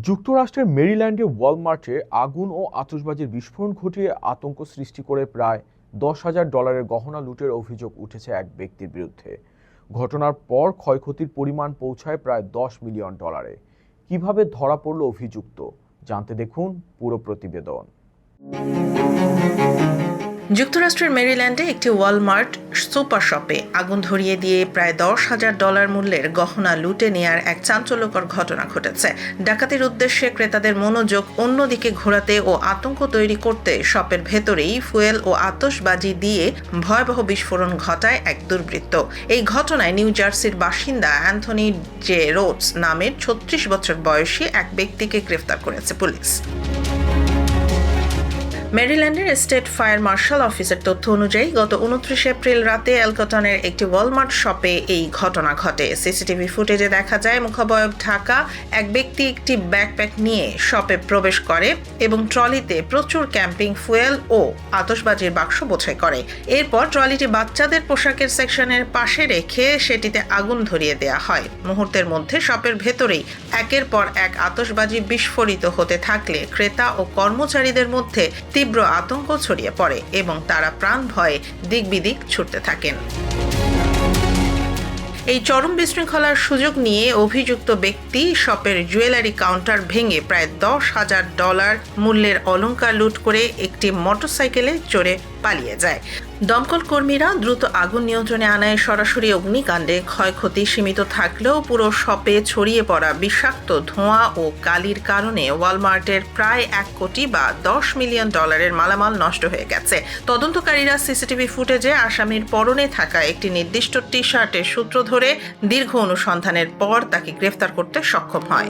যুক্তরাষ্ট্রের মেরিল্যান্ডে ওয়ালমার্টে আগুন ও আতশবাজির বিস্ফোরণ ঘটিয়ে আতঙ্ক সৃষ্টি করে প্রায় $10,000 গহনা লুটের অভিযোগ উঠেছে এক ব্যক্তির বিরুদ্ধে। ঘটনার পর ক্ষয়ক্ষতির পরিমাণ পৌঁছায় প্রায় $10 মিলিয়ন। কিভাবে ধরা পড়ল অভিযুক্ত, জানতে দেখুন পুরো প্রতিবেদন। যুক্তরাষ্ট্রের মেরিল্যান্ডে একটি ওয়ালমার্ট সুপার শপে আগুন ধরিয়ে দিয়ে প্রায় $10,000 মূল্যের গহনা লুটে নেয়ার এক চাঞ্চল্যকর ঘটনা ঘটেছে। ডাকাতির উদ্দেশ্যে ক্রেতাদের মনোযোগ অন্যদিকে ঘোরাতে ও আতঙ্ক তৈরি করতে শপের ভেতরেই ফুয়েল ও আতশবাজি দিয়ে ভয়াবহ বিস্ফোরণ ঘটায় এক দুর্বৃত্ত। এই ঘটনায় নিউ জার্সির বাসিন্দা অ্যান্থনি জে রোডস নামের 36 বছর বয়সী এক ব্যক্তিকে গ্রেফতার করেছে পুলিশ। মেরিল্যান্ডের স্টেট ফায়ার মার্শাল অফিসের তথ্য অনুযায়ী গত 29 এপ্রিল রাতে এলকটনের একটি ওয়ালমার্ট শপে এই ঘটনা ঘটে। সিসিটিভি ফুটেজে দেখা যায় মুখাবয়ব ঢাকা এক ব্যক্তি একটি ব্যাকপ্যাক নিয়ে শপে প্রবেশ করে এবং ট্রলিতে প্রচুর ক্যাম্পিং ফুয়েল ও আতশবাজির বাক্স বোঝাই করে। এরপর ট্রলিটি বাচ্চাদের পোশাকের সেকশনের পাশে রেখে সেটিতে আগুন ধরিয়ে দেওয়া হয়। মুহূর্তের মধ্যে শপের ভেতরেই একের পর এক আতশবাজি বিস্ফোরিত হতে থাকলে ক্রেতা ও কর্মচারীদের মধ্যে তীব্র আতঙ্ক ছড়িয়ে পড়ে এবং তারা প্রাণ ভয়ে দিক বিদিক ছুটতে থাকেন। এই চরম বিশৃঙ্খলার সুযোগ নিয়ে অভিযুক্ত ব্যক্তি শপের জুয়েলারি কাউন্টার ভেঙে প্রায় $10,000 মূল্যের অলংকার লুট করে একটি মোটরসাইকেলে চড়ে পালিয়ে যায়। দমকল কর্মীরা দ্রুত আগুন নিয়ন্ত্রণে আনায় সরাসরি অগ্নিকাণ্ডে ক্ষয়ক্ষতি সীমিত থাকলেও পুরো শপে ছড়িয়ে পড়া বিষাক্ত ধোঁয়া ও কালির কারণে ওয়ালমার্টের প্রায় $1 কোটি বা $10 মিলিয়ন মালামাল নষ্ট হয়ে গেছে। তদন্তকারীরা সিসিটিভি ফুটেজে আসামির পরনে থাকা একটি নির্দিষ্ট টি শার্টের সূত্র ধরে দীর্ঘ অনুসন্ধানের পর তাকে গ্রেফতার করতে সক্ষম হয়।